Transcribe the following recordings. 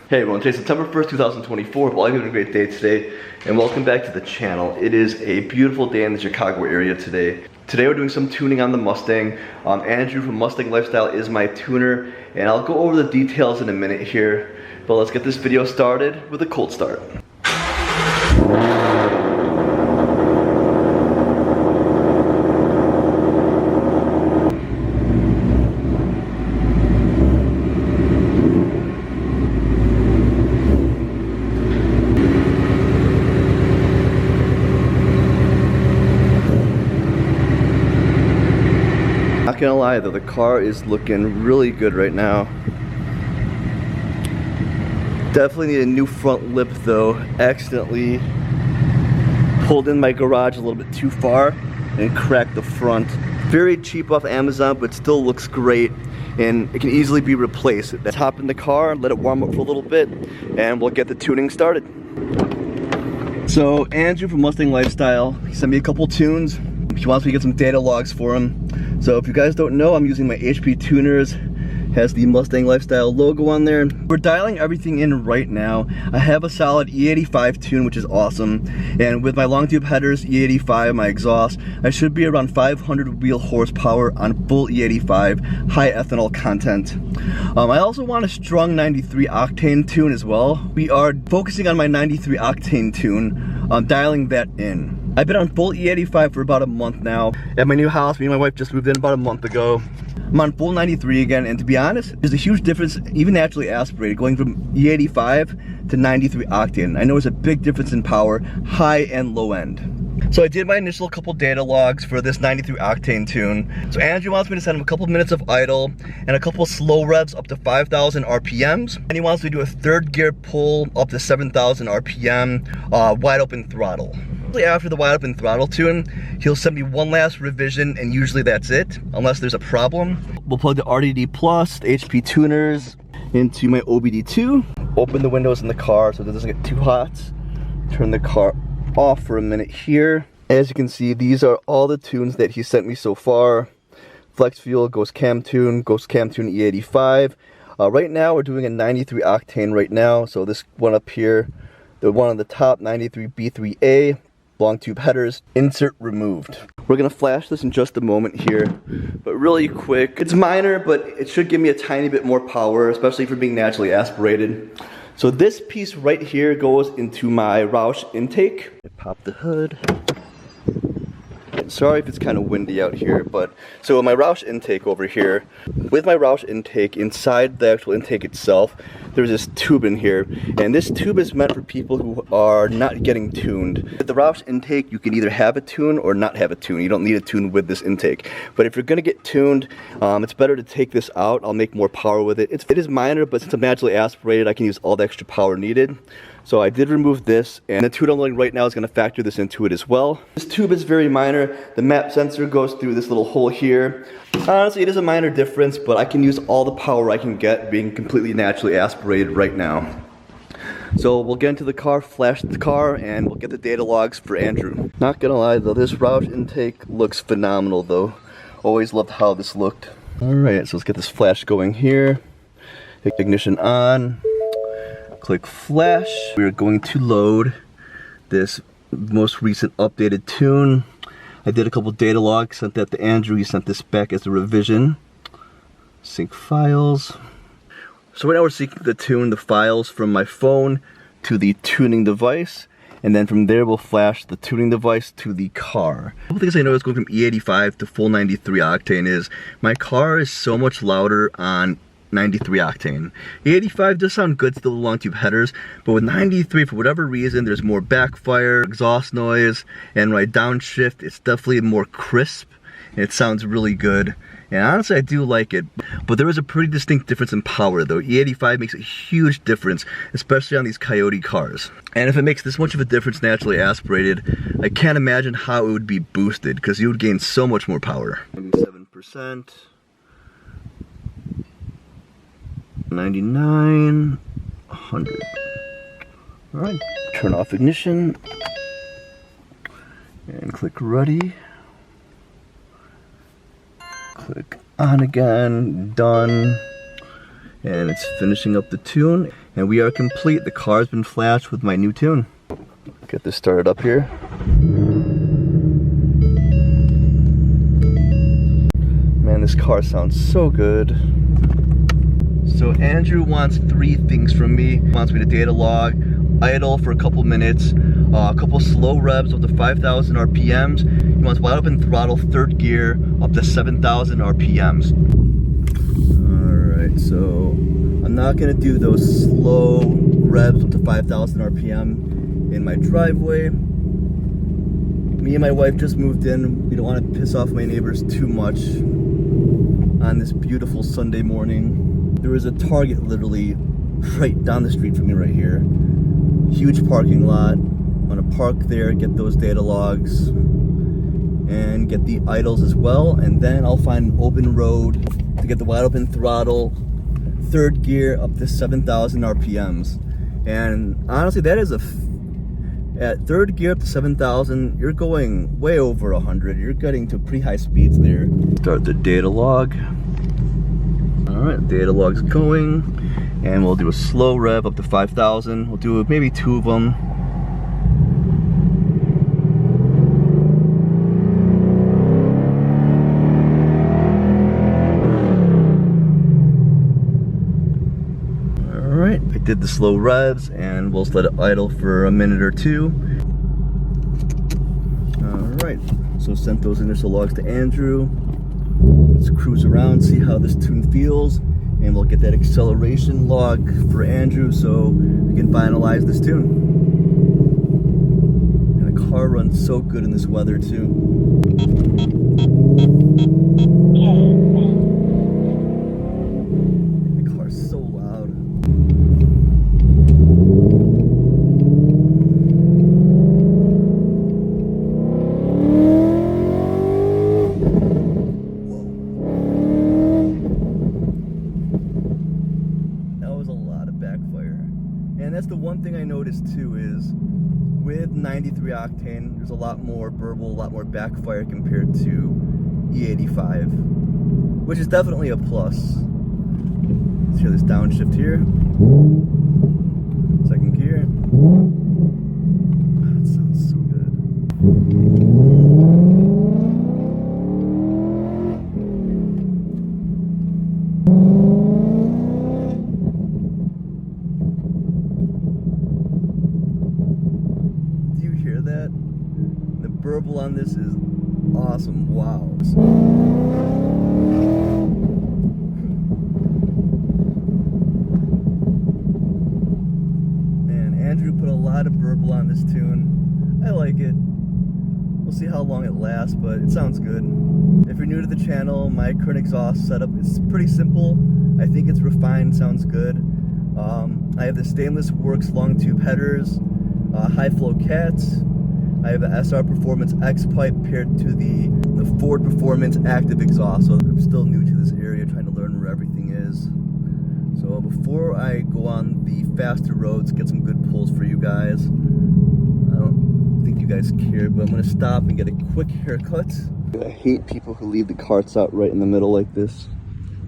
Hey everyone, today's September 1st, 2024. Well, I'm having a great day today, and welcome back to the channel. It is a beautiful day in the Chicago area today. Today we're doing some tuning on the Mustang. Andrew from Mustang Lifestyle is my tuner, and I'll go over the details in a minute here. But let's get this video started with a cold start. Not gonna lie though, the car is looking really good right now. Definitely need a new front lip though. Accidentally pulled in my garage a little bit too far and cracked the front. Very cheap off Amazon, but still looks great, and it can easily be replaced. Let's hop in the car, let it warm up for a little bit, and we'll get the tuning started. So Andrew from Mustang Lifestyle, he sent me a couple tunes. He wants me to get some data logs for him. So if you guys don't know, I'm using my HP tuners. Has the Mustang Lifestyle logo on there. We're dialing everything in right now. I have a solid E85 tune, which is awesome. And with my long tube headers, E85, my exhaust, I should be around 500 wheel horsepower on full E85, high ethanol content. I also want a strong 93 octane tune as well. We are focusing on my 93 octane tune, dialing that in. I've been on full E85 for about a month now. At my new house, me and my wife just moved in about a month ago. I'm on full 93 again, and to be honest, there's a huge difference, even naturally aspirated, going from E85 to 93 octane. I know there's a big difference in power, high and low end. So I did my initial couple data logs for this 93 octane tune. So Andrew wants me to send him a couple minutes of idle and a couple slow revs up to 5,000 RPMs. And he wants me to do a third gear pull up to 7,000 RPM, wide open throttle. After the wide open throttle tune, he'll send me one last revision, and usually that's it, unless there's a problem. We'll plug the RDD Plus, the HP tuners, into my OBD2. Open the windows in the car so it doesn't get too hot. Turn the car off for a minute here. As you can see, these are all the tunes that he sent me so far. Flex Fuel, Ghost Cam Tune E85. Right now we're doing a 93 octane right now, so this one up here, the one on the top, 93 B3A. Long tube headers, insert removed. We're gonna flash this in just a moment here, but really quick. It's minor, but it should give me a tiny bit more power, especially for being naturally aspirated. So this piece right here goes into my Roush intake. Pop the hood. Sorry if it's kind of windy out here, but so my Roush intake over here, with my Roush intake inside the actual intake itself, there's this tube in here, and this tube is meant for people who are not getting tuned. With the Roush intake, you can either have a tune or not have a tune. You don't need a tune with this intake. But if you're gonna get tuned, it's better to take this out. I'll make more power with it. It is minor, but since I'm naturally aspirated, I can use all the extra power needed. So I did remove this, and the tune I'm loading right now is gonna factor this into it as well. This tube is very minor. The map sensor goes through this little hole here. Honestly, it is a minor difference, but I can use all the power I can get being completely naturally aspirated right now. So we'll get into the car, flash the car, and we'll get the data logs for Andrew. Not gonna lie though, this Roush intake looks phenomenal though. Always loved how this looked. Alright, so let's get this flash going here. Ignition on. Click flash. We're going to load this most recent updated tune. I did a couple data logs, sent that to Andrew. He sent this back as a revision. Sync files. So right now we're syncing the tune, the files from my phone to the tuning device, and then from there we'll flash the tuning device to the car. One of the things I noticed going from E85 to full 93 octane is my car is so much louder on 93 octane. E85 does sound good still with long tube headers, but with 93, for whatever reason, there's more backfire, exhaust noise, and when I downshift, it's definitely more crisp, and it sounds really good. And honestly, I do like it, but there is a pretty distinct difference in power though. E85 makes a huge difference, especially on these Coyote cars. And if it makes this much of a difference naturally aspirated, I can't imagine how it would be boosted, because you would gain so much more power. 97%. 99, 100. Alright, turn off ignition and click ready. Click on again, done. And it's finishing up the tune. And we are complete. The car's been flashed with my new tune. Get this started up here. Man, this car sounds so good. So Andrew wants 3 things from me. He wants me to data log, idle for a couple minutes, a couple slow revs up to 5,000 RPMs. He wants wide open throttle, 3rd gear, up to 7,000 RPMs. Alright, so I'm not gonna do those slow revs up to 5,000 RPM in my driveway. Me and my wife just moved in. We don't want to piss off my neighbors too much on this beautiful Sunday morning. There is a Target literally right down the street from me right here. Huge parking lot. I'm gonna park there, get those data logs, and get the idles as well, and then I'll find an open road to get the wide open throttle, 3rd gear up to 7,000 RPMs. And honestly, that is at 3rd gear up to 7,000, you're going way over 100. You're getting to pretty high speeds there. Start the data log. Alright, data log's going, and we'll do a slow rev up to 5,000. We'll do maybe 2 of them. Alright, I did the slow revs, and we'll just let it idle for a minute or 2. Alright, so sent those initial logs to Andrew. Let's cruise around, see how this tune feels, and we'll get that acceleration log for Andrew so we can finalize this tune. And the car runs so good in this weather too. The car's so loud. And that's the one thing I noticed too, is with 93 octane, there's a lot more burble, a lot more backfire compared to E85, which is definitely a plus. Let's hear this downshift here. 2nd gear. Oh, it sounds so good. That the burble on this is awesome. Wow. Man, Andrew put a lot of burble on this tune. I like it. We'll see how long it lasts, but it sounds good. If you're new to the channel, my current exhaust setup is pretty simple. I think it's refined, sounds good. I have the Stainless Works long tube headers, high flow cats. I have the SR Performance X pipe paired to the Ford Performance active exhaust. So I'm still new to this area, trying to learn where everything is. So before I go on the faster roads, get some good pulls for you guys. I don't think you guys care, but I'm gonna stop and get a quick haircut. I hate people who leave the carts out right in the middle like this,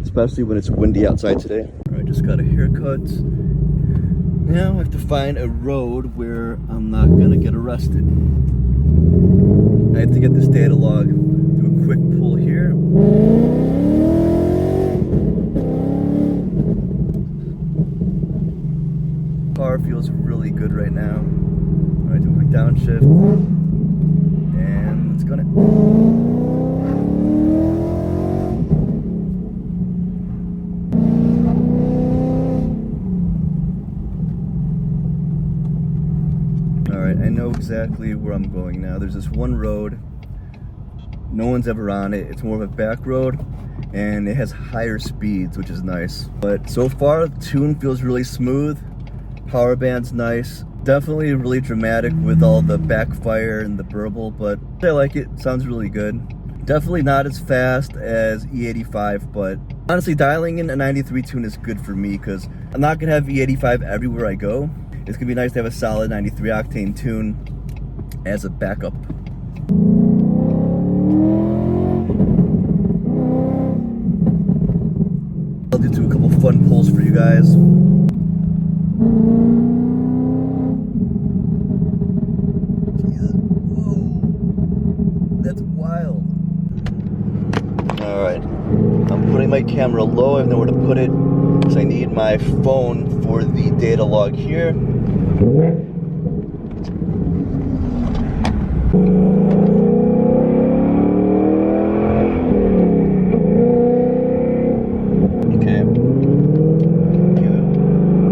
especially when it's windy outside today. All right, just got a haircut. Now I have to find a road where I'm not gonna get arrested. I have to get this data log, do a quick pull here. Car feels really good right now. All right, do a quick downshift, and let's go now. Alright, I know exactly where I'm going now. There's this one road, no one's ever on it. It's more of a back road, and it has higher speeds, which is nice. But so far, the tune feels really smooth. Power band's nice. Definitely really dramatic with all the backfire and the burble, but I like it. Sounds really good. Definitely not as fast as E85, but honestly, dialing in a 93 tune is good for me because I'm not gonna have E85 everywhere I go. It's gonna be nice to have a solid 93 octane tune as a backup. I'll do a couple fun pulls for you guys. Jesus. Whoa. That's wild. Alright. I'm putting my camera low. I have nowhere to put it because I need my phone for the data log here. Okay.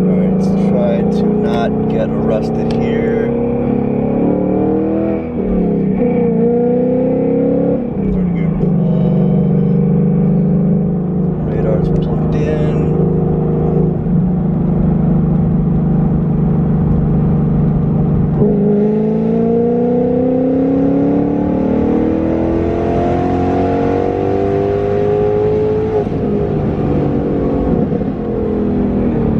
Alright, let's try to not get arrested here. Third gear pull. Radar's plugged in.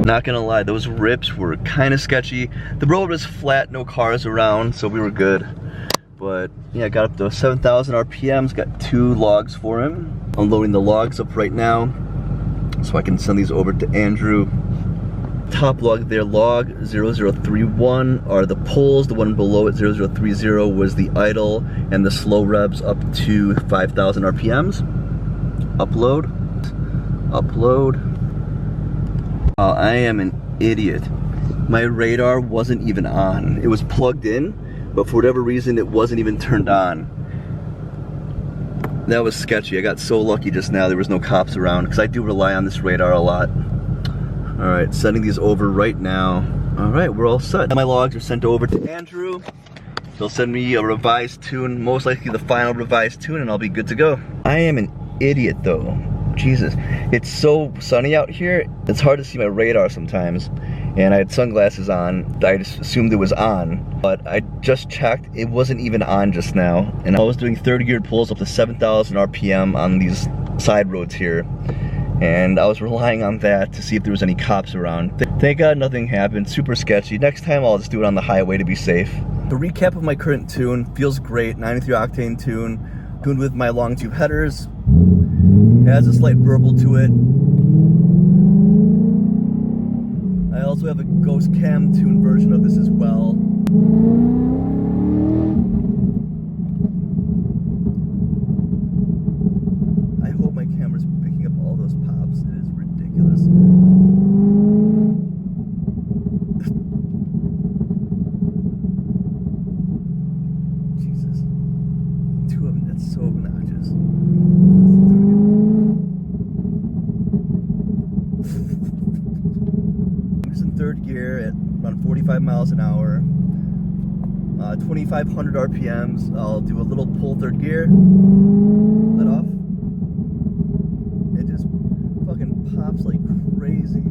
Not gonna lie, those rips were kind of sketchy. The road was flat, no cars around, so we were good. But yeah, got up to 7,000 RPMs, got 2 logs for him. Unloading the logs up right now so I can send these over to Andrew. Top log there, log 0031 are the pulls. The one below it, 0030, was the idle and the slow revs up to 5,000 RPMs. Upload, upload. I am an idiot. My radar wasn't even on. It was plugged in, but for whatever reason, it wasn't even turned on. That was sketchy. I got so lucky just now there was no cops around because I do rely on this radar a lot. All right, sending these over right now. All right, we're all set. My logs are sent over to Andrew. He'll send me a revised tune, most likely the final revised tune, and I'll be good to go. I am an idiot though. Jesus, it's so sunny out here, it's hard to see my radar sometimes. And I had sunglasses on, I just assumed it was on. But I just checked, it wasn't even on just now. And I was doing third geared pulls up to 7,000 RPM on these side roads here. And I was relying on that to see if there was any cops around. Thank God nothing happened, super sketchy. Next time I'll just do it on the highway to be safe. The recap of my current tune, feels great, 93 octane tune, tuned with my long tube headers. It has a slight burble to it. I also have a Ghost Cam tune version of this as well. I hope my camera's picking up all those pops. It is ridiculous. Jesus. 2 of them, that's so obnoxious. Third gear at around 45 miles an hour, 2,500 RPMs. I'll do a little pull third gear, let off. It just fucking pops like crazy.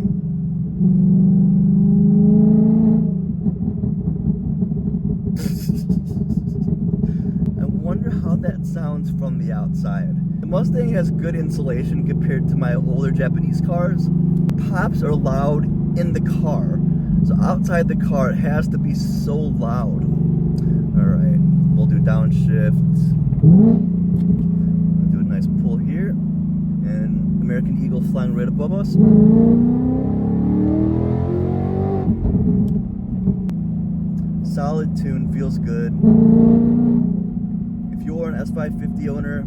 I wonder how that sounds from the outside. The Mustang has good insulation compared to my older Japanese cars. Pops are loud in the car, so outside the car it has to be so loud. Alright, we'll do downshift. I'll do a nice pull here, and American Eagle flying right above us. Solid tune, feels good. If you're an S550 owner,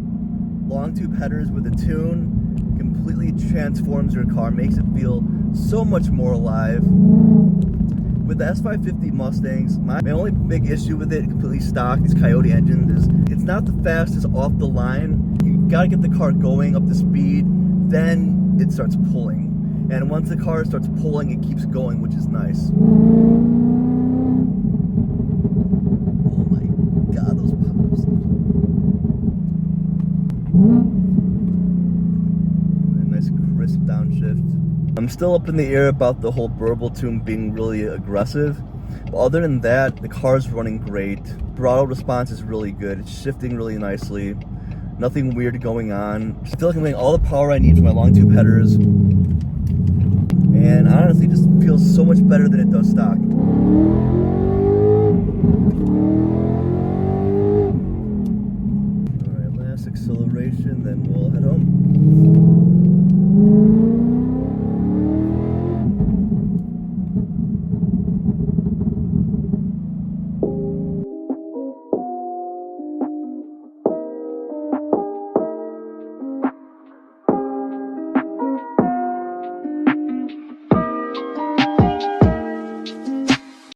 long tube headers with a tune completely transforms your car, makes it feel so much more alive. With the S550 Mustangs, my only big issue with it, completely stock, these Coyote engines, is it's not the fastest off the line. You gotta get the car going up to speed, then it starts pulling. And once the car starts pulling, it keeps going, which is nice. Oh my God, those pops. Nice crisp downshift. I'm still up in the air about the whole burble tune being really aggressive. But other than that, the car's running great. Throttle response is really good. It's shifting really nicely. Nothing weird going on. Still getting all the power I need for my long tube headers. And honestly, just feels so much better than it does stock.